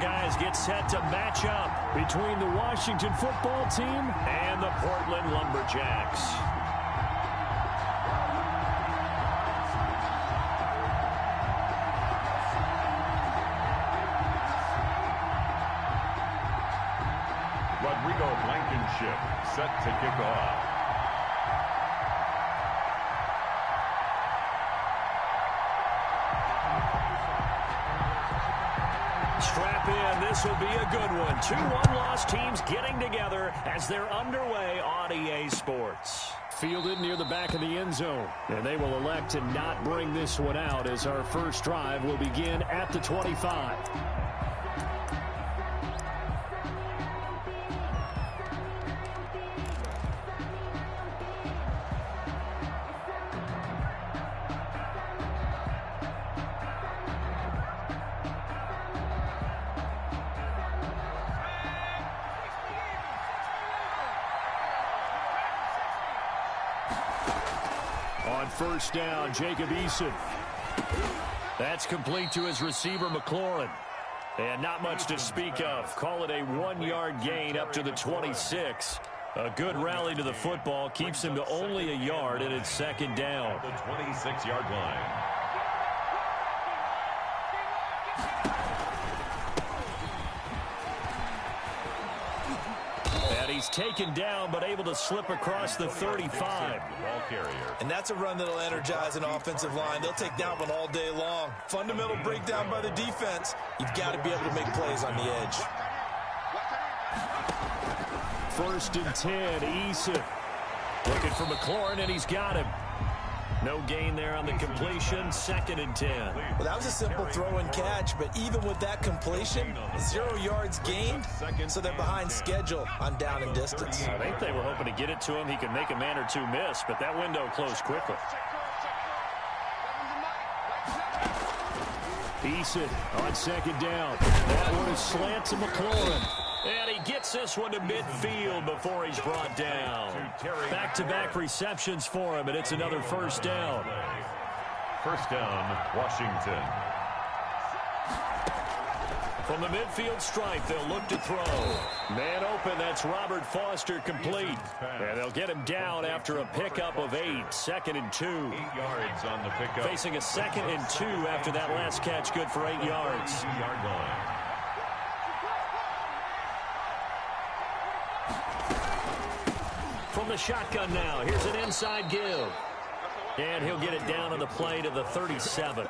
guys get set to match up between the Washington football team and the Portland Lumberjacks. Rodrigo Blankenship set to kick off. Strap in. This will be a good one. 2 one-loss teams getting together as they're underway on EA Sports. Fielded near the back of the end zone. And they will elect to not bring this one out as our first drive will begin at the 25. On first down, Jacob Eason. That's complete to his receiver, McLaurin. And not much to speak of. Call it a 1-yard gain up to the 26. A good rally to the football keeps him to only a yard, and it's second down. The 26-yard line. He's taken down, but able to slip across the 35. Ball carrier. And that's a run that'll energize an offensive line. They'll take that one all day long. Fundamental breakdown by the defense. You've got to be able to make plays on the edge. First and 10, Eason. Looking for McLaurin, and he's got him. No gain there on the completion. Second and 10. Well, that was a simple throw and catch, but even with that completion, 0 yards gained, so they're behind schedule on down and distance. I think they were hoping to get it to him. He could make a man or two miss, but that window closed quickly. Eason on second down. That one is slant to McLaurin. And he gets this one to midfield before he's brought down. Back-to-back receptions for him, and it's another first down. First down, Washington. From the midfield stripe, they'll look to throw. Man open, that's Robert Foster complete. And they'll get him down after a pickup of 8. Second and 2. 8 yards on the pickup. Facing a second and 2 after that last catch, good for 8 yards. 2-yard line. From the shotgun now, here's an inside give. And he'll get it down on the play to the 37.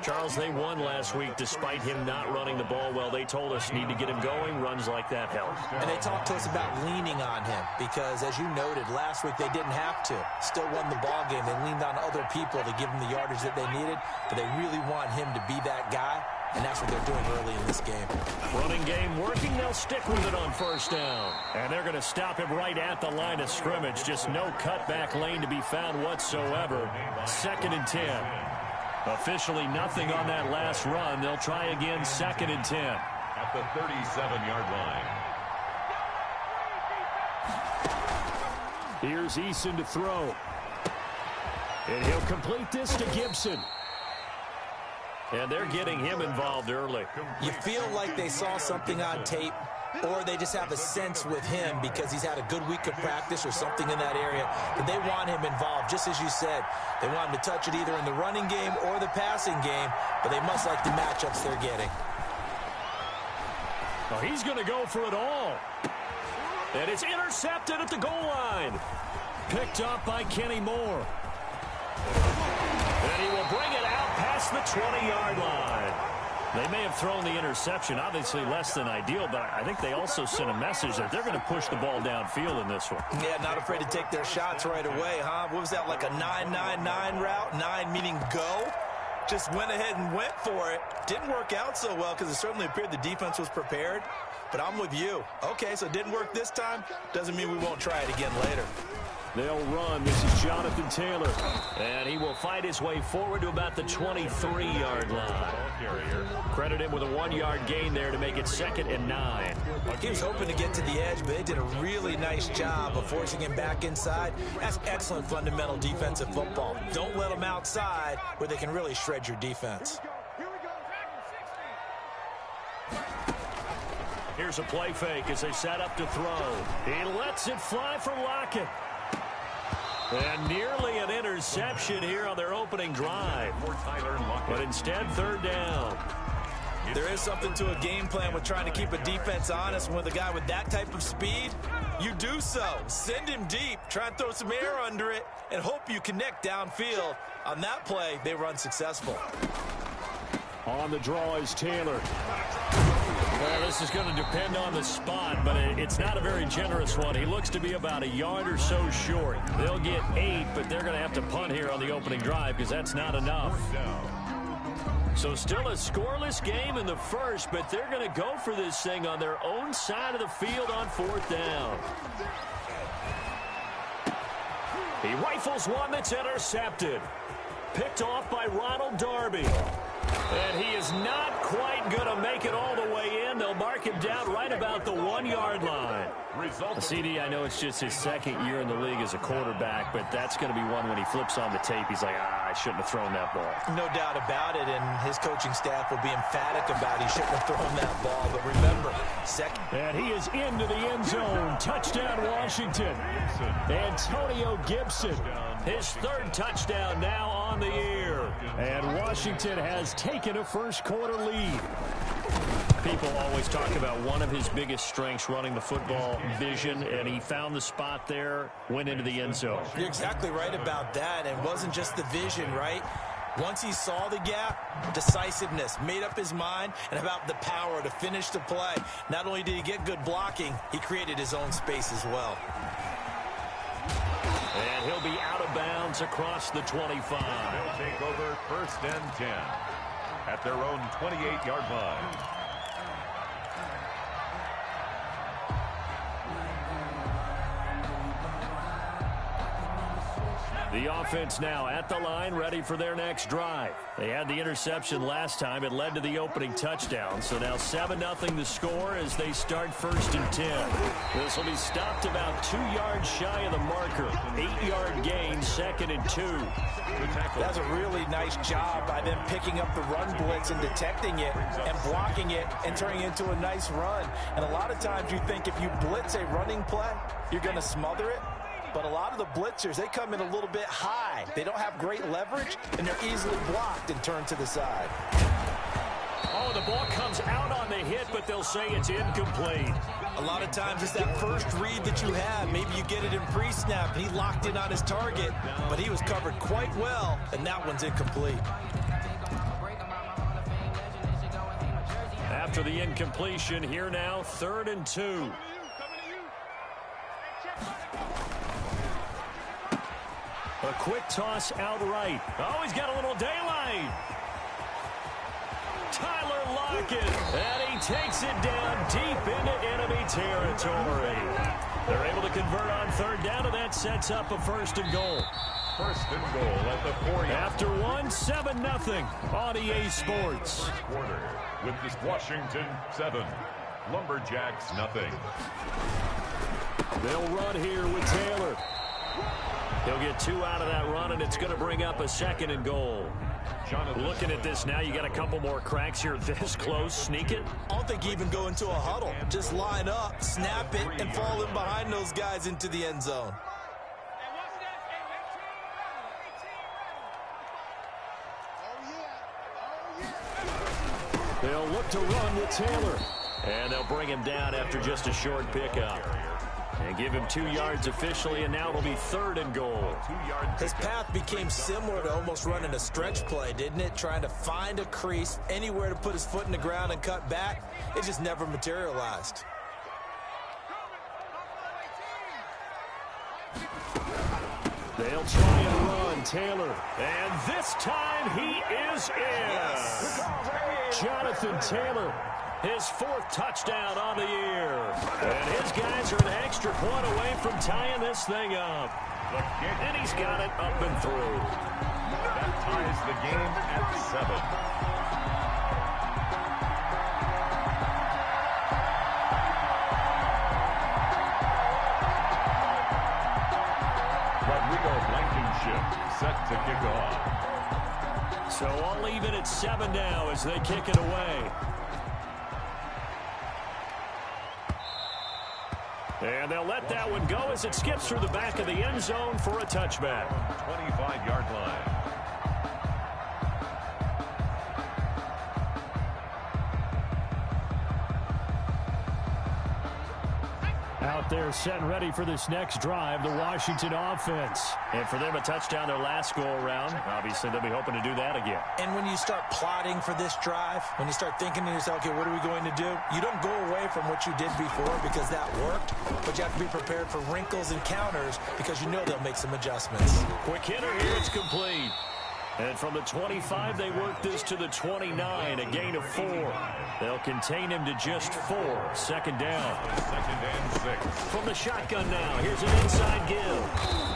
Charles, they won last week despite him not running the ball well. They told us need to get him going. Runs like that help. And they talked to us about leaning on him because, as you noted, last week they didn't have to. Still won the ball game. They leaned on other people to give them the yardage that they needed, but they really want him to be that guy, and that's what they're doing early in this game. Running game working. They'll stick with it on first down. And they're going to stop him right at the line of scrimmage. Just no cutback lane to be found whatsoever. Second and 10. Officially nothing on that last run. They'll try again, second and 10. At the 37-yard line. Here's Eason to throw. And he'll complete this to Gibson. And they're getting him involved early. You feel like they saw something on tape, or they just have a sense with him because he's had a good week of practice or something in that area, that they want him involved. Just as you said, they want him to touch it either in the running game or the passing game, but they must like the matchups they're getting. Well, he's going to go for it all. And it's intercepted at the goal line. Picked up by Kenny Moore. And he will bring it out past the 20-yard line. They may have thrown the interception, obviously less than ideal, but I think they also sent a message that they're going to push the ball downfield in this one. Yeah, not afraid to take their shots right away, huh? What was that, like a 9-9-9 route? 9 meaning go? Just went ahead and went for it. Didn't work out so well because it certainly appeared the defense was prepared. But I'm with you. Okay, so it didn't work this time. Doesn't mean we won't try it again later. They'll run. This is Jonathan Taylor. And he will fight his way forward to about the 23-yard line. Credit him with a 1-yard gain there to make it second and 9. He was hoping to get to the edge, but they did a really nice job of forcing him back inside. That's excellent fundamental defensive football. Don't let them outside where they can really shred your defense. Here's a play fake as they set up to throw. He lets it fly for Lockett. And nearly an interception here on their opening drive. But instead, third down. There is something to a game plan with trying to keep a defense honest. With a guy with that type of speed, you do so. Send him deep, try and throw some air under it, and hope you connect downfield. On that play, they were unsuccessful. On the draw is Taylor. Well, this is going to depend on the spot, but it's not a very generous one. He looks to be about a yard or so short. They'll get 8, but they're going to have to punt here on the opening drive because that's not enough. So still a scoreless game in the first, but they're going to go for this thing on their own side of the field on fourth down. He rifles one that's intercepted. Picked off by Ronald Darby. And he is not quite going to make it all the way in. They'll mark him down right about the 1-yard line. CD, I know it's just his second year in the league as a quarterback, but that's going to be one when he flips on the tape. He's like, I shouldn't have thrown that ball. No doubt about it, and his coaching staff will be emphatic about he shouldn't have thrown that ball. But remember, second. And he is into the end zone. Touchdown, Washington. Antonio Gibson. His third touchdown now on the year. And Washington has taken a first-quarter lead. People always talk about one of his biggest strengths, running the football, vision, and he found the spot there, went into the end zone. You're exactly right about that. It wasn't just the vision, right? Once he saw the gap, decisiveness, made up his mind, and about the power to finish the play. Not only did he get good blocking, he created his own space as well. And he'll be out of bounds across the 25. They'll take over first and 10 at their own 28-yard line. The offense now at the line, ready for their next drive. They had the interception last time. It led to the opening touchdown. So now 7-0 the score as they start first and 10. This will be stopped about 2 yards shy of the marker. 8-yard gain, second and 2. That's a really nice job by them picking up the run blitz and detecting it and blocking it and turning it into a nice run. And a lot of times you think if you blitz a running play, you're going to smother it. But a lot of the blitzers, they come in a little bit high. They don't have great leverage, and they're easily blocked and turned to the side. Oh, the ball comes out on the hit, but they'll say it's incomplete. A lot of times it's that first read that you have. Maybe you get it in pre-snap, and he locked in on his target, but he was covered quite well, and that one's incomplete. After the incompletion, here now, 3rd and 2. A quick toss outright. Oh, he's got a little daylight. Tyler Lockett. And he takes it down deep into enemy territory. They're able to convert on 3rd down, and that sets up a 1st and goal. 1st and goal at the 4-yard. After 7-0 on EA Sports. Quarter with this Washington 7, Lumberjacks 0. They'll run here with Taylor. He'll get 2 out of that run, and it's going to bring up a 2nd and goal. Looking at this now, you got a couple more cracks here this close. Sneak it. I don't think you even go into a huddle. Just line up, snap it, and fall in behind those guys into the end zone. They'll look to run with Taylor. And they'll bring him down after just a short pickup. And give him 2 yards officially, and now it'll be 3rd and goal. His path became similar to almost running a stretch play, didn't it? Trying to find a crease, anywhere to put his foot in the ground and cut back. It just never materialized. They'll try and run Taylor. And this time he is in. Yes. Jonathan Taylor. His 4th touchdown on the year. And his guys are an extra point away from tying this thing up. And he's got it up and through. That ties the game at 7. Rodrigo Blankenship set to kick off. So all even at 7 now as they kick it away. And they'll let that one go as it skips through the back of the end zone for a touchback. 25-yard line. Out there set and ready for this next drive, the Washington offense. And for them, a touchdown their last go-around. Obviously, they'll be hoping to do that again. And when you start plotting for this drive, when you start thinking to yourself, okay, what are we going to do? You don't go away from what you did before because that worked, but you have to be prepared for wrinkles and counters because you know they'll make some adjustments. Quick hitter here, it's complete. And from the 25, they work this to the 29, a gain of 4. They'll contain him to just 4. Second down. 2nd and 6. From the shotgun now, here's an inside give.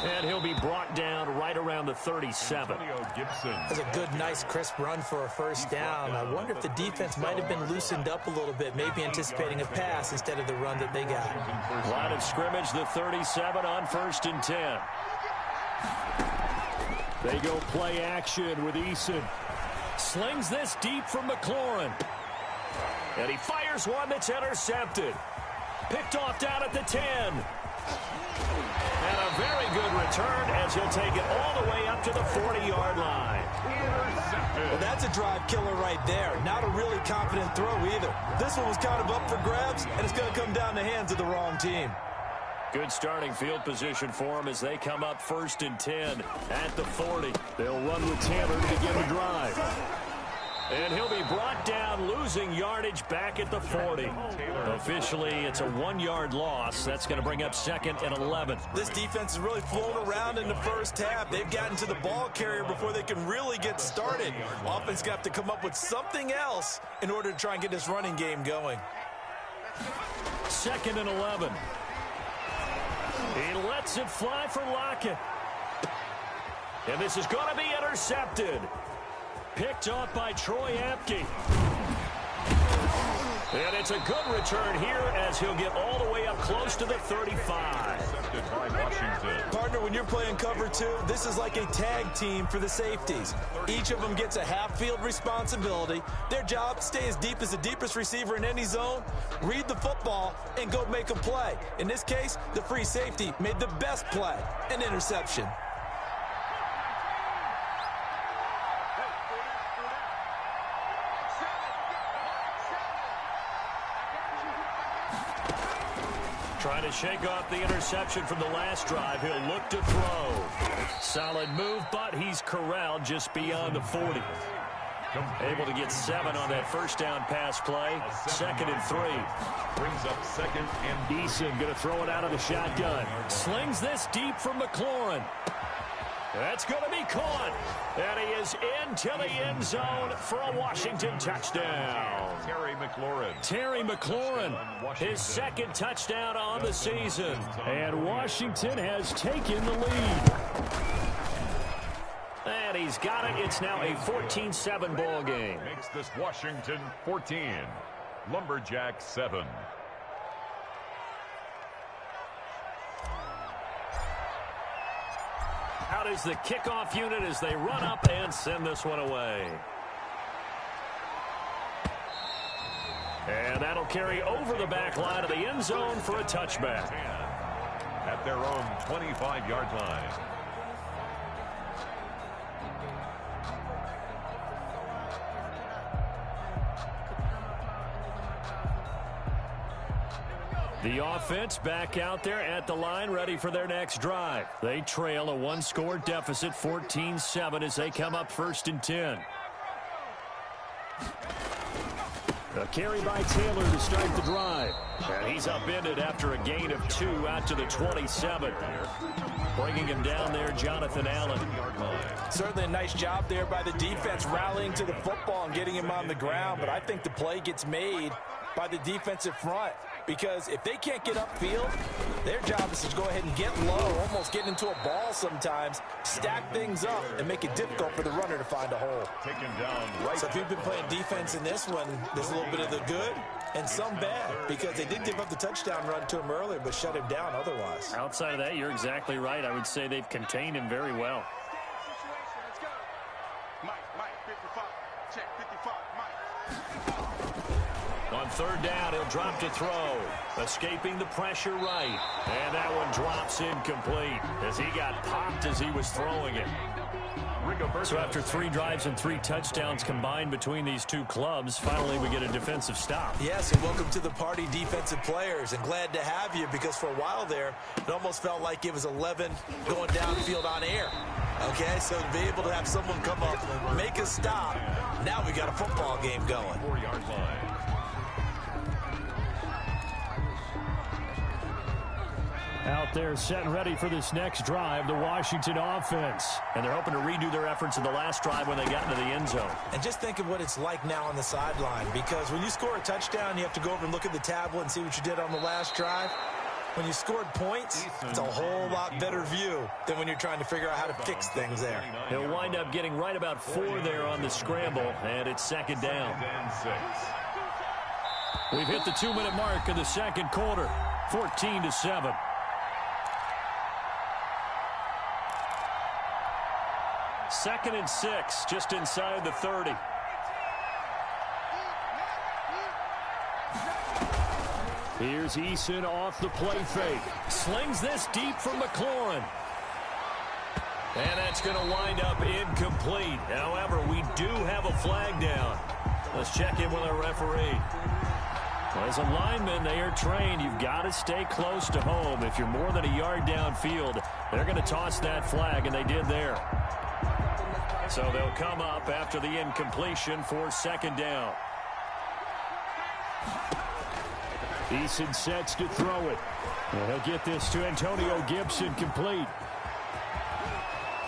And he'll be brought down right around the 37. That's a good, nice, crisp run for a first down. I wonder if the defense might have been loosened up a little bit, maybe anticipating a pass instead of the run that they got. Line of scrimmage, the 37 on 1st and 10. They go play action with Eason. Slings this deep from McLaurin. And he fires one that's intercepted. Picked off down at the 10. And a very good return as he'll take it all the way up to the 40-yard line. Well, that's a drive killer right there. Not a really confident throw either. This one was kind of up for grabs, and it's going to come down the hands of the wrong team. Good starting field position for them as they come up 1st and 10 at the 40. They'll run with Taylor to begin the drive. And he'll be brought down, losing yardage back at the 40. Officially, it's a 1-yard loss. That's going to bring up 2nd and 11. This defense is really flown around in the first half. They've gotten to the ball carrier before they can really get started. Offense going to have to come up with something else in order to try and get this running game going. 2nd and 11. He lets it fly for Lockett. And this is going to be intercepted. Picked off by Troy Apke. And it's a good return here as he'll get all the way up close to the 35. Partner, when you're playing cover 2, this is like a tag team for the safeties. Each of them gets a half-field responsibility. Their job, stay as deep as the deepest receiver in any zone, read the football, and go make a play. In this case, the free safety made the best play, an interception. Trying to shake off the interception from the last drive. He'll look to throw. Solid move, but he's corralled just beyond the 40. Able to get 7 on that first down pass play. 2nd and 3. Brings up 2nd and Eason going to throw it out of the shotgun. Slings this deep from McLaurin. That's going to be caught. And he is into the end zone for a Washington touchdown. Terry McLaurin, his 2nd touchdown on the season. And Washington has taken the lead. And he's got it. It's now a 14-7 ball game. Makes this Washington 14. Lumberjacks 7. Out is the kickoff unit as they run up and send this one away. And that'll carry over the back line of the end zone for a touchback. At their own 25-yard line. The offense back out there at the line, ready for their next drive. They trail a 1-score deficit, 14-7, as they come up 1st and 10. A carry by Taylor to start the drive. And he's upended after a gain of 2 out to the 27. Bringing him down there, Jonathan Allen. Certainly a nice job there by the defense, rallying to the football and getting him on the ground. But I think the play gets made by the defensive front. Because if they can't get upfield, their job is to go ahead and get low, almost get into a ball sometimes, stack things up, and make it difficult for the runner to find a hole. Taken down right. So if you've been playing defense in this one, there's a little bit of the good and some bad, because they did give up the touchdown run to him earlier, but shut him down otherwise. Outside of that, you're exactly right. I would say they've contained him very well. On On third down, he'll drop to throw. Escaping the pressure right. And that one drops incomplete as he got popped as he was throwing it. So after 3 drives and 3 touchdowns combined between these two clubs, finally we get a defensive stop. Yes, and welcome to the party, defensive players, and glad to have you because for a while there, it almost felt like it was 11 going downfield on air. Okay, so to be able to have someone come up, make a stop, now we got a football game going. 4-yard line. Out there set and ready for this next drive, the Washington offense. And they're hoping to redo their efforts in the last drive when they got into the end zone. And just think of what it's like now on the sideline, because when you score a touchdown, you have to go over and look at the tablet and see what you did on the last drive. When you scored points, it's a whole lot better view than when you're trying to figure out how to fix things there. He'll wind up getting right about 4 there on the scramble, and it's second down. We've hit the 2-minute mark of the second quarter, 14-7. Second and 6, just inside the 30. Here's Eason off the play fake. Slings this deep from McLaurin. And that's going to wind up incomplete. However, we do have a flag down. Let's check in with our referee. As a lineman, they are trained. You've got to stay close to home. If you're more than a yard downfield, they're going to toss that flag, and they did there. So they'll come up after the incompletion for second down. Eason sets to throw it. And he'll get this to Antonio Gibson complete.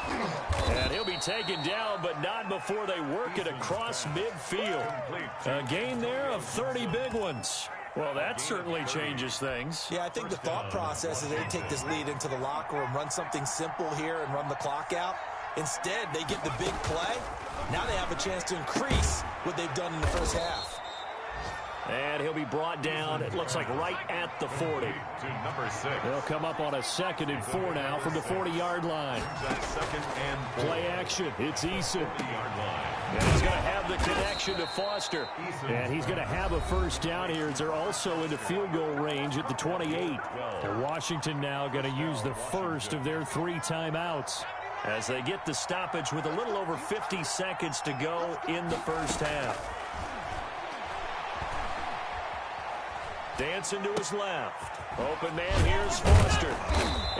And he'll be taken down, but not before they work it across midfield. A gain there of 30 big ones. Well, that certainly changes things. Yeah, I think the thought process is they take this lead into the locker room, run something simple here and run the clock out. Instead, they get the big play. Now they have a chance to increase what they've done in the first half. And he'll be brought down, it looks like right at the 40. To number 6. They'll come up on a 2nd and 4 now from the 40-yard line. Second and 4. Play action, it's Eason. 40-yard line. And he's going to have the connection to Foster. And he's going to have a first down here as they're also in the field goal range at the 28. And Washington now going to use the first of their 3 timeouts as they get the stoppage with a little over 50 seconds to go in the first half. Dancing to his left. Open man, here's Foster.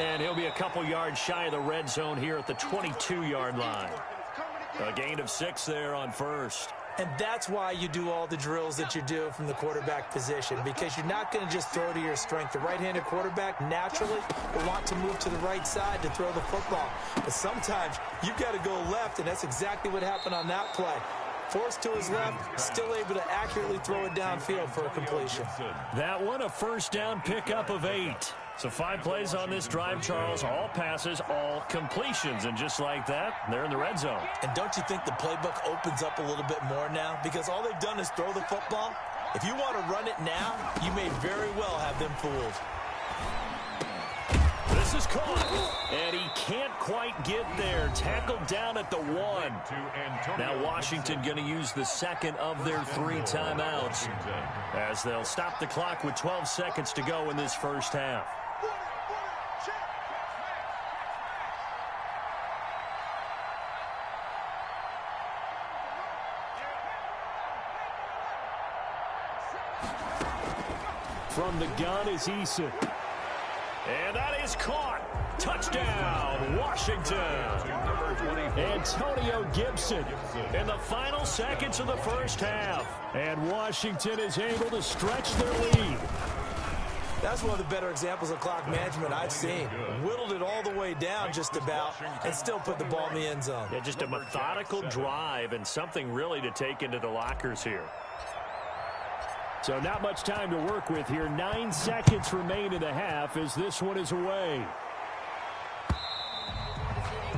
And he'll be a couple yards shy of the red zone here at the 22-yard line. A gain of 6 there on first. And that's why you do all the drills that you do from the quarterback position, because you're not going to just throw to your strength. The right-handed quarterback naturally will want to move to the right side to throw the football. But sometimes you've got to go left, and that's exactly what happened on that play. Forced to his left, still able to accurately throw it downfield for a completion. That one, a first down pickup of 8. So 5 plays on this drive, Charles. All passes, all completions. And just like that, they're in the red zone. And don't you think the playbook opens up a little bit more now? Because all they've done is throw the football. If you want to run it now, you may very well have them fooled. This is caught, and he can't quite get there. Tackled down at the 1. Now Washington going to use the 2nd of their 3 timeouts as they'll stop the clock with 12 seconds to go in this first half. From the gun is Eason. And that is caught. Touchdown, Washington. Antonio Gibson in the final seconds of the first half. And Washington is able to stretch their lead. That's one of the better examples of clock management I've seen. Whittled it all the way down just about and still put the ball in the end zone. Yeah, just a methodical drive and something really to take into the lockers here. So not much time to work with here. 9 seconds remain in the half as this one is away.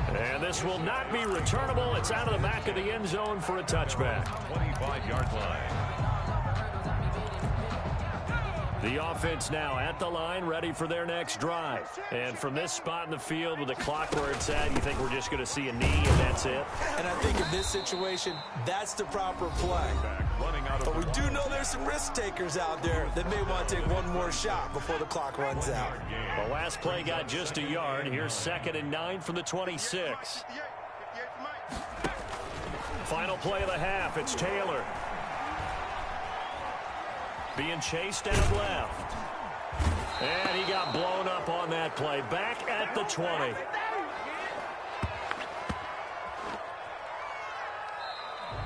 And this will not be returnable. It's out of the back of the end zone for a touchback. 25-yard line. The offense now at the line, ready for their next drive. And from this spot in the field with the clock where it's at, you think we're just going to see a knee and that's it? And I think in this situation, that's the proper play. running out of But we do know there's some risk takers out there that may want to take one more shot before the clock runs out. The last play got just a yard. Here's 2nd and 9 from the 26. Final play of the half. It's Taylor. Being chased out left. And he got blown up on that play. Back at the 20.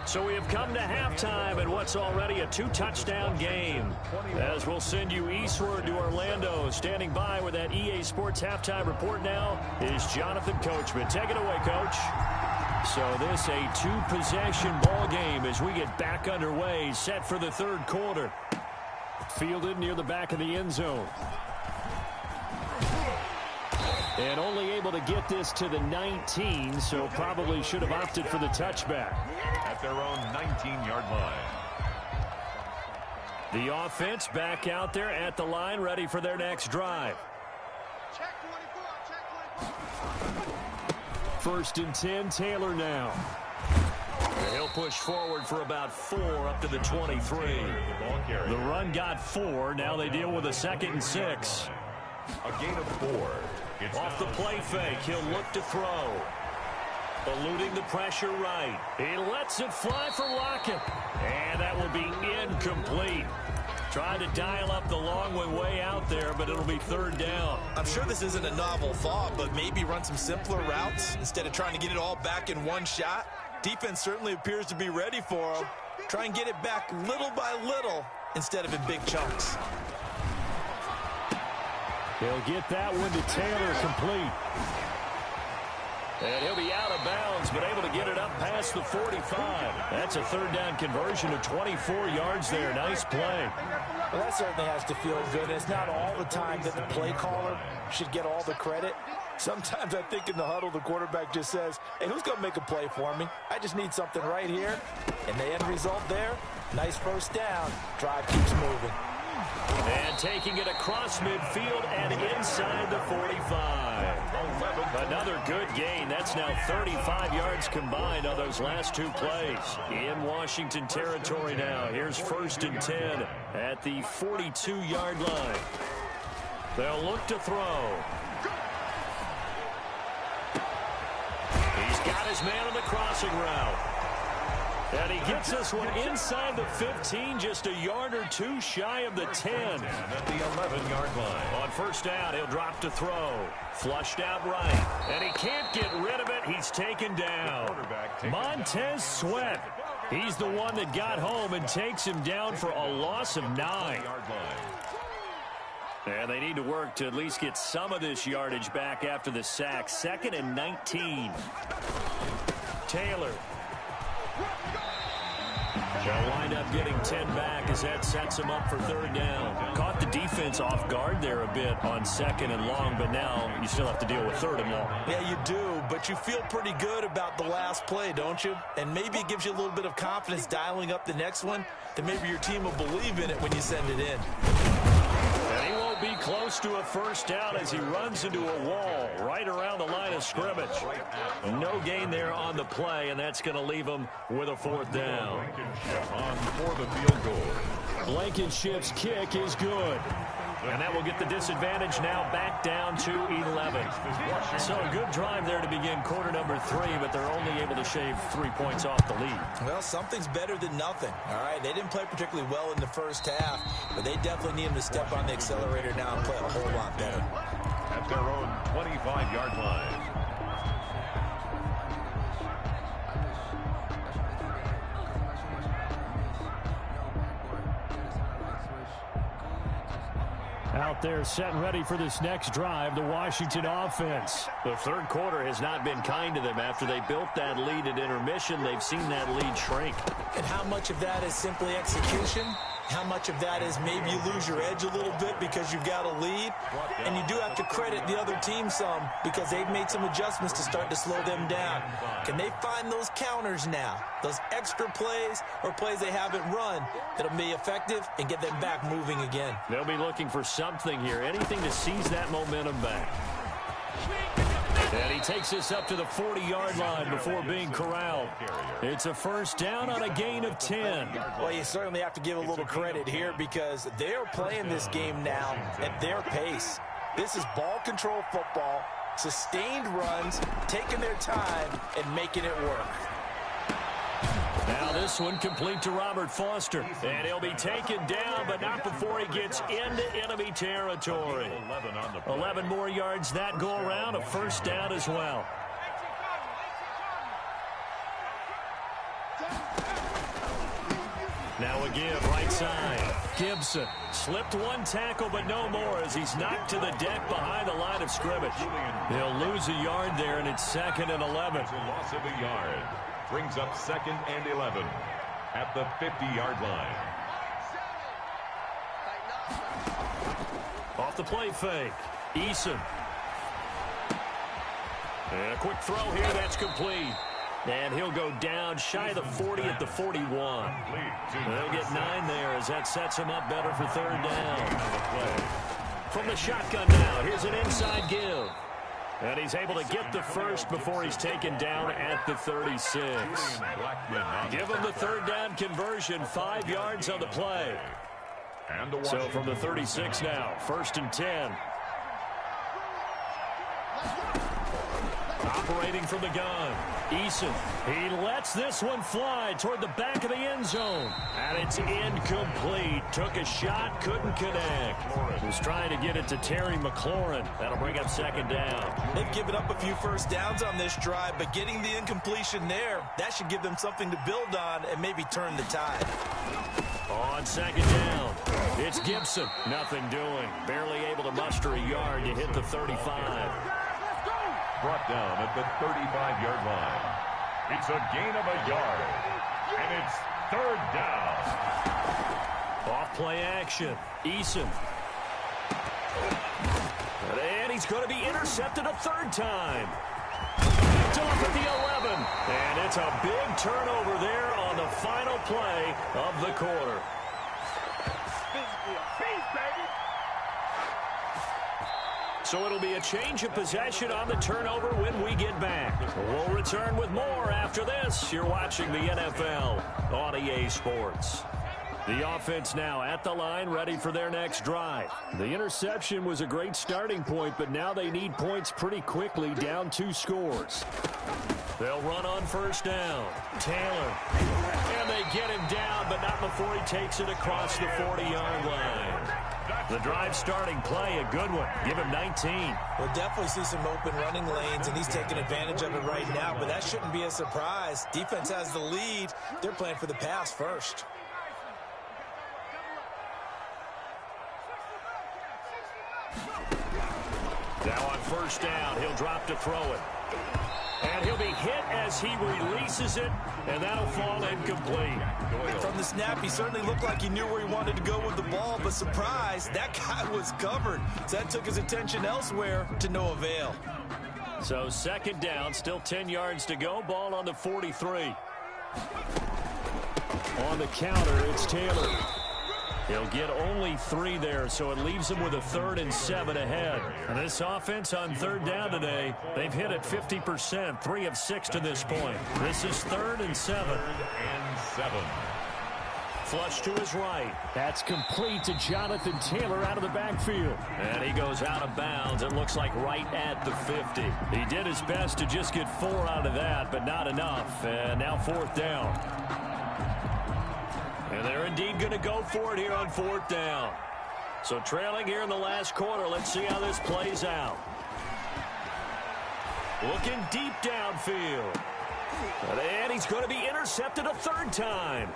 So we have come to halftime in what's already a 2-touchdown game. As we'll send you eastward to Orlando. Standing by with that EA Sports halftime report now is Jonathan Coachman. Take it away, Coach. So this a 2-possession ball game as we get back underway, set for the 3rd quarter. Fielded near the back of the end zone. And only able to get this to the 19, so probably should have opted for the touchback. At their own 19-yard line. The offense back out there at the line, ready for their next drive. First and 10, Taylor now. He'll push forward for about 4 up to the 23. The run got 4. Now they deal with a 2nd and 6. A gain of 4. Off the play fake, he'll look to throw. Eluding the pressure right. He lets it fly for Lockett. And that will be incomplete. Trying to dial up the long one way out there, but it'll be 3rd down. I'm sure this isn't a novel thought, but maybe run some simpler routes instead of trying to get it all back in one shot. Defense certainly appears to be ready for him. Try and get it back little by little instead of in big chunks. He'll get that one to Taylor, complete. And he'll be out of bounds, but able to get it up past the 45. That's a 3rd down conversion of 24 yards there. Nice play. Well, that certainly has to feel good. It's not all the time that the play caller should get all the credit. Sometimes I think in the huddle, the quarterback just says, hey, who's going to make a play for me? I just need something right here. And the end result there, nice 1st down. Drive keeps moving. And taking it across midfield and inside the 45. Another good gain. That's now 35 yards combined on those last 2 plays. In Washington territory now. Here's 1st and 10 at the 42-yard line. They'll look to throw. He's got his man on the crossing route. And he gets this one inside the 15, just a yard or 2 shy of the 10. At the 11-yard line. On 1st down, he'll drop to throw. Flushed out right. And he can't get rid of it. He's taken down. Montez Sweat. He's the one that got home and takes him down for a loss of 9. And they need to work to at least get some of this yardage back after the sack. 2nd and 19. Taylor. They'll wind up getting 10 back as that sets him up for 3rd down. Caught the defense off guard there a bit on 2nd and long, but now you still have to deal with 3rd and long. Yeah, you do, but you feel pretty good about the last play, don't you? And maybe it gives you a little bit of confidence dialing up the next one, that maybe your team will believe in it when you send it in. And he won't be close to a 1st down as he runs into a wall right around the line of scrimmage. No gain there on the play, and that's going to leave him with a 4th down. On for the field goal. Blankenship's kick is good. And that will get the disadvantage now back down to 11. So a good drive there to begin quarter number 3, but they're only able to shave 3 points off the lead. Well, something's better than nothing. All right, they didn't play particularly well in the 1st half, but they definitely need him to step on the accelerator now and play a whole lot better. At their own 25-yard line. Out there set and ready for this next drive, the Washington offense. The 3rd quarter has not been kind to them. After they built that lead at intermission, they've seen that lead shrink. And how much of that is simply execution? How much of that is maybe you lose your edge a little bit because you've got a lead? And you do have to credit the other team some because they've made some adjustments to start to slow them down. Can they find those counters now? Those extra plays or plays they haven't run that'll be effective and get them back moving again? They'll be looking for something here, anything to seize that momentum back. And he takes this up to the 40-yard line before being corralled. It's a first down on a gain of 10. Well, you certainly have to give a little credit here because they're playing this game now at their pace. This is ball control football, sustained runs, taking their time and making it work. Now this one complete to Robert Foster. And he'll be taken down, but not before he gets into enemy territory. 11 more yards that go around, a first down as well. Now a give, right side. Gibson slipped one tackle, but no more as he's knocked to the deck behind the line of scrimmage. He'll lose a yard there, and it's 2nd and 11. It's a loss of a yard. Brings up 2nd and 11 at the 50-yard line. Off the play fake. Eason. And a quick throw here, that's complete. And he'll go down shy of the 40 at the 41. They'll get 9 there as that sets him up better for 3rd down. From the shotgun now, here's an inside give. And he's able to get the first before he's taken down at the 36. Give him the 3rd down conversion, 5 yards on the play. So from the 36 now, 1st and 10. Operating from the gun, Eason. He lets this one fly toward the back of the end zone. And it's incomplete. Took a shot, couldn't connect. Was trying to get it to Terry McLaurin. That'll bring up 2nd down. They've given up a few first downs on this drive, but getting the incompletion there, that should give them something to build on and maybe turn the tide. On 2nd down, it's Gibson. Nothing doing. Barely able to muster a yard to hit the 35. Brought down at the 35-yard line. It's a gain of a yard, and it's 3rd down. Off play action, Eason. And he's going to be intercepted a 3rd time. Picked off at the 11. And it's a big turnover there on the final play of the quarter. So it'll be a change of possession on the turnover when we get back. We'll return with more after this. You're watching the NFL on EA Sports. The offense now at the line, ready for their next drive. The interception was a great starting point, but now they need points pretty quickly, down 2 scores. They'll run on 1st down. Taylor. And they get him down, but not before he takes it across the 40-yard line. The drive starting play, a good one. Give him 19. We'll definitely see some open running lanes, and he's taking advantage of it right now, but that shouldn't be a surprise. Defense has the lead. They're playing for the pass first. Now on 1st down, he'll drop to throw it. And he'll be hit as he releases it, and that'll fall incomplete. From the snap, he certainly looked like he knew where he wanted to go with the ball, but surprise, that guy was covered. So that took his attention elsewhere to no avail. So 2nd down, still 10 yards to go, ball on the 43. On the counter, it's Taylor. He'll get only 3 there, so it leaves him with a 3rd and 7 ahead. And this offense on 3rd down today, they've hit it 50%, 3 of 6 to this point. This is 3rd and 7. 3rd and 7. Flush to his right. That's complete to Jonathan Taylor out of the backfield. And he goes out of bounds, it looks like right at the 50. He did his best to just get 4 out of that, but not enough. And now 4th down. And they're indeed going to go for it here on 4th down. So trailing here in the last quarter, let's see how this plays out. Looking deep downfield. And he's going to be intercepted a 3rd time.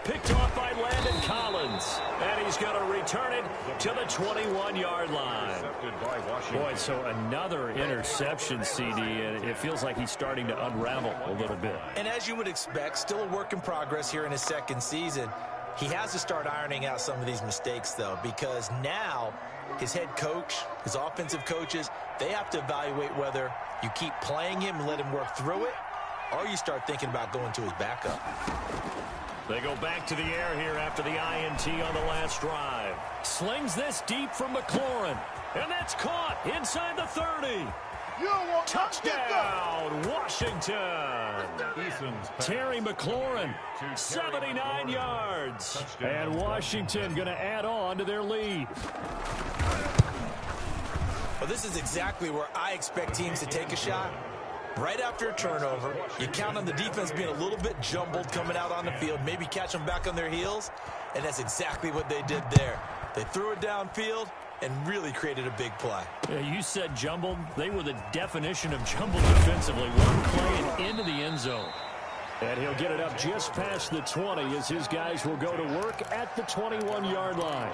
Picked off by Landon Collins. And he's going to return it to the 21-yard line. Boy, so another interception, CD, and it feels like he's starting to unravel a little bit. And as you would expect, still a work in progress here in his 2nd season. He has to start ironing out some of these mistakes, though, because now his head coach, his offensive coaches, they have to evaluate whether you keep playing him and let him work through it, or you start thinking about going to his backup. They go back to the air here after the INT on the last drive. Slings this deep from McLaurin. And that's caught inside the 30. Touchdown, Washington. Terry McLaurin, 79 yards. And Washington going to add on to their lead. Well, this is exactly where I expect teams to take a shot. Right after a turnover, you count on the defense being a little bit jumbled coming out on the field, maybe catch them back on their heels, and that's exactly what they did there. They threw it downfield and really created a big play. Yeah, you said jumbled. They were the definition of jumbled defensively. One play and into the end zone. And he'll get it up just past the 20 as his guys will go to work at the 21-yard line.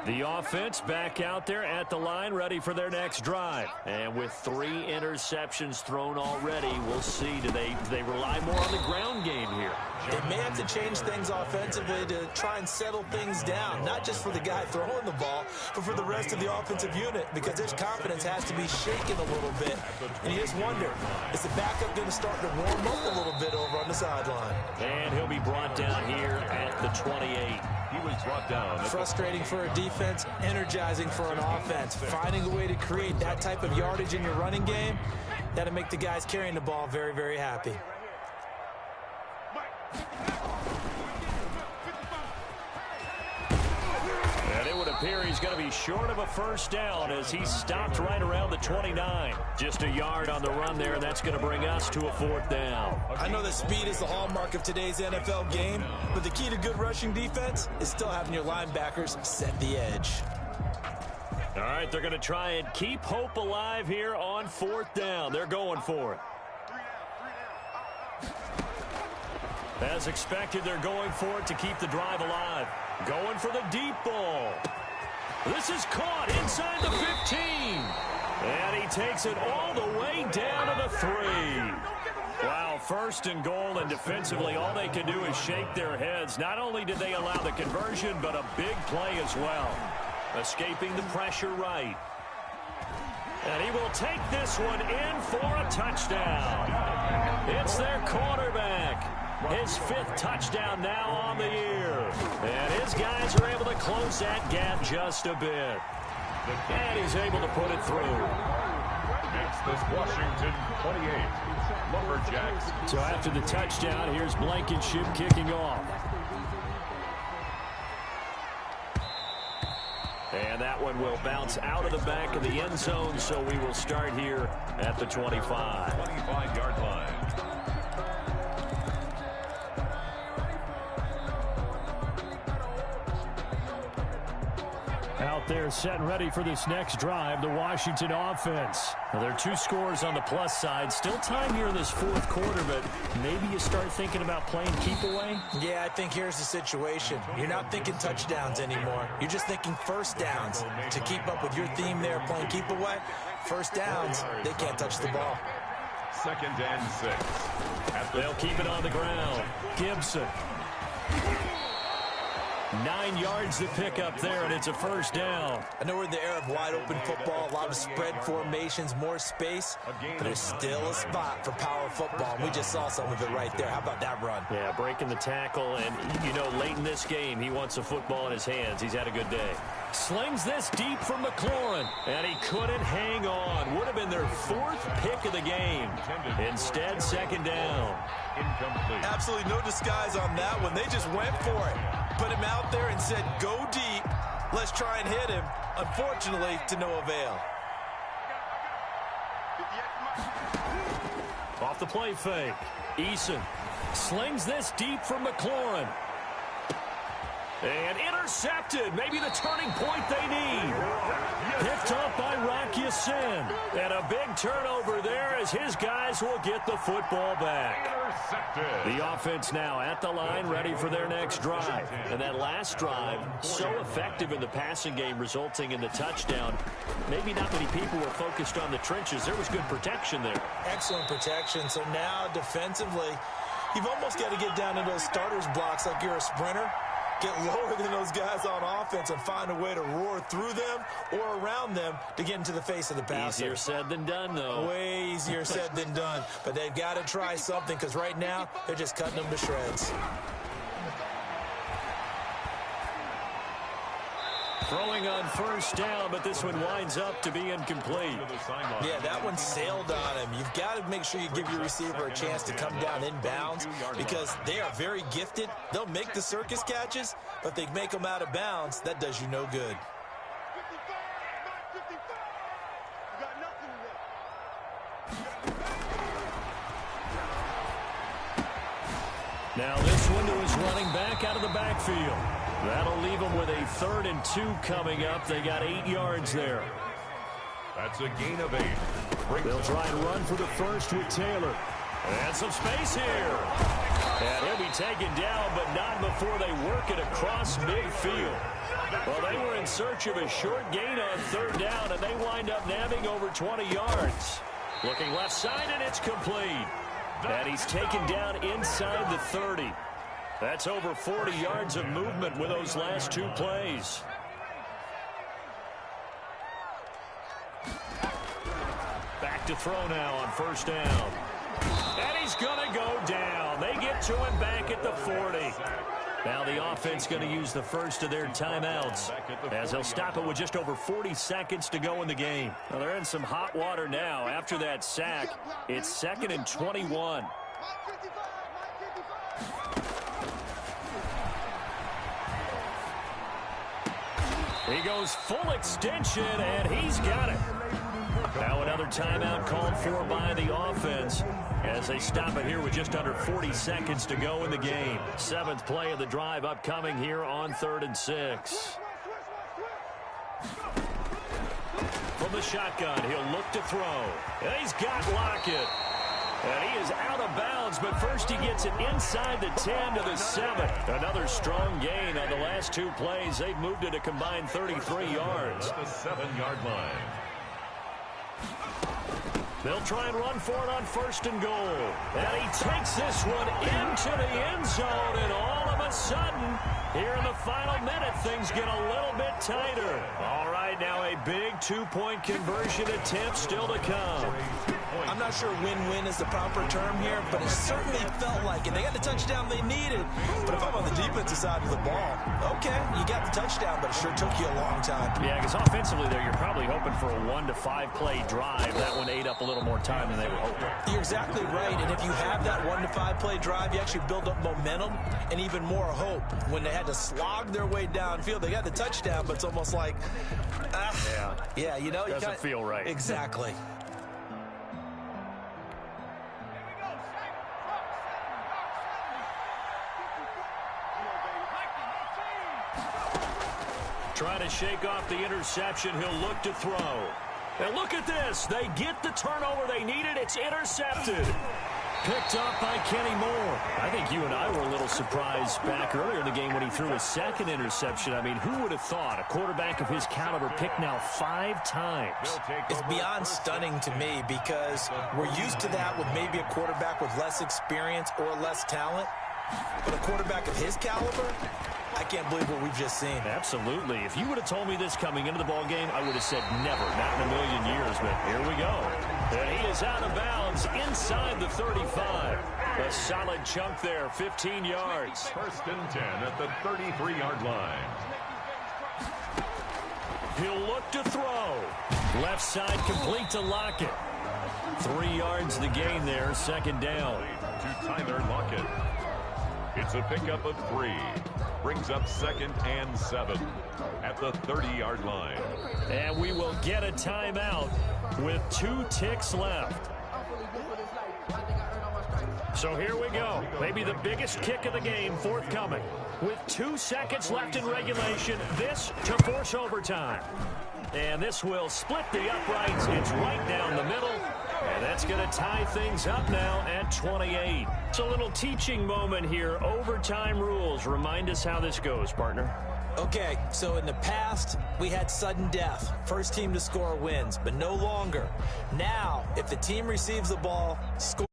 The offense back out there at the line, ready for their next drive. And with 3 interceptions thrown already, we'll see. Do they rely more on the ground game here? They may have to change things offensively to try and settle things down, not just for the guy throwing the ball, but for the rest of the offensive unit, because their confidence has to be shaken a little bit. And you just wonder, is the backup going to start to warm up a little bit over on the sideline? And he'll be brought down here at the 28. He was brought down. Frustrating for a defense, energizing for an offense. Finding a way to create that type of yardage in your running game, that'll make the guys carrying the ball very, very happy. And it would appear he's going to be short of a first down as he stopped right around the 29. Just a yard on the run there, and that's going to bring us to a 4th down. I know that speed is the hallmark of today's NFL game, but the key to good rushing defense is still having your linebackers set the edge. All right, they're going to try and keep hope alive here on 4th down. They're going for it. As expected, they're going for it to keep the drive alive. Going for the deep ball. This is caught inside the 15. And he takes it all the way down to the 3. Wow, 1st and goal, and defensively all they can do is shake their heads. Not only did they allow the conversion, but a big play as well. Escaping the pressure right. And he will take this one in for a touchdown. It's their quarterback. His 5th touchdown now on the year. And his guys are able to close that gap just a bit. And he's able to put it through. Makes this Washington 28. Lumberjacks. So after the touchdown, here's Blankenship kicking off. And that one will bounce out of the back of the end zone, so we will start here at the 25. 25-yard line. Out there set and ready for this next drive, the Washington offense. Now, there are 2 scores on the plus side. Still time here in this 4th quarter, but maybe you start thinking about playing keep away? Yeah, I think here's the situation. You're not thinking touchdowns anymore. You're just thinking first downs. To keep up with your theme there, playing keep away, first downs, they can't touch the ball. 2nd and 6. They'll keep it on the ground. Gibson. 9 yards to pick up there, and it's a first down. I know we're in the era of wide-open football, a lot of spread formations, more space, but there's still a spot for power football, and we just saw some of it right there. How about that run? Yeah, breaking the tackle, and, you know, late in this game, he wants the football in his hands. He's had a good day. Slings this deep from McLaurin, and he couldn't hang on. Would have been their 4th pick of the game. Instead, 2nd down. Incomplete. Absolutely no disguise on that one. They just went for it. Put him out there and said, go deep. Let's try and hit him. Unfortunately, to no avail. Off the play fake. Eason slings this deep from McLaurin. And intercepted. Maybe the turning point they need. Picked up by Rocky Sin. And a big turnover there as his guys will get the football back. Intercepted. The offense now at the line, ready for their next drive. And that last drive, so effective in the passing game, resulting in the touchdown. Maybe not many people were focused on the trenches. There was good protection there. Excellent protection. So now defensively, you've almost got to get down to those starters blocks like you're a sprinter. Get lower than those guys on offense and find a way to roar through them or around them to get into the face of the passer. Easier said than done, though. Way easier said than done. But they've got to try something because right now they're just cutting them to shreds. Throwing on first down, but this one winds up to be incomplete. Yeah, that one sailed on him. You've got to make sure you give your receiver a chance to come down inbounds because they are very gifted. They'll make the circus catches, but if they make them out of bounds, that does you no good. Now this one to his running back out of the backfield. That'll leave them with a 3rd and 2 coming up. They got 8 yards there. That's a gain of 8. They'll try and run for the first with Taylor. And some space here. And he'll be taken down, but not before they work it across midfield. Well, they were in search of a short gain on 3rd down, and they wind up nabbing over 20 yards. Looking left side, and it's complete. And he's taken down inside the 30. That's over 40 yards of movement with those last 2 plays. Back to throw now on first down. And he's going to go down. They get to him back at the 40. Now the offense going to use the first of their timeouts as they'll stop it with just over 40 seconds to go in the game. Well, they're in some hot water now after that sack. It's 2nd and 21. He goes full extension, and he's got it. Now another timeout called for by the offense as they stop it here with just under 40 seconds to go in the game. 7th play of the drive upcoming here on 3rd and 6. From the shotgun, he'll look to throw. And he's got Lockett. And he is out of bounds, but first he gets it inside the 10 to the 7. Another strong gain on the last 2 plays. They've moved it a combined 33 yards. At the 7-yard line. They'll try and run for it on 1st and goal. And he takes this one into the end zone, and all of a sudden, here in the final minute, things get a little bit tighter. All right, now a big 2-point conversion attempt still to come. I'm not sure win-win is the proper term here, but it certainly felt like it. They got the touchdown they needed, but if I'm on the defensive side of the ball, okay, you got the touchdown, but it sure took you a long time. Yeah, because offensively there, you're probably hoping for a 1 to 5 play drive. That one ate up a little more time than they were hoping. You're exactly right, and if you have that 1 to 5 play drive, you actually build up momentum and even more hope. When they had to slog their way downfield, they got the touchdown, but it's almost like, yeah, you know, doesn't feel right. Exactly. Trying to shake off the interception. He'll look to throw. And look at this. They get the turnover they needed. It's intercepted. Picked up by Kenny Moore. I think you and I were a little surprised back earlier in the game when he threw his 2nd interception. I mean, who would have thought a quarterback of his caliber picked now 5 times? It's beyond stunning to me because we're used to that with maybe a quarterback with less experience or less talent. But a quarterback of his caliber, I can't believe what we've just seen. Absolutely. If you would have told me this coming into the ball game, I would have said never, not in a million years. But here we go. And he is out of bounds inside the 35. A solid chunk there, 15 yards. 1st and 10 at the 33-yard line. He'll look to throw. Left side complete to Lockett. 3 yards the gain there, 2nd down. To Tyler Lockett. It's a pickup of 3. Brings up 2nd and 7 at the 30-yard line. And we will get a timeout with 2 ticks left. So here we go. Maybe the biggest kick of the game forthcoming. With 2 seconds left in regulation, this to force overtime. And this will split the uprights. It's right down the middle. And that's going to tie things up now at 28. It's a little teaching moment here. Overtime rules. Remind us how this goes, partner. Okay, so in the past, we had sudden death. First team to score wins, but no longer. Now, if the team receives the ball, score.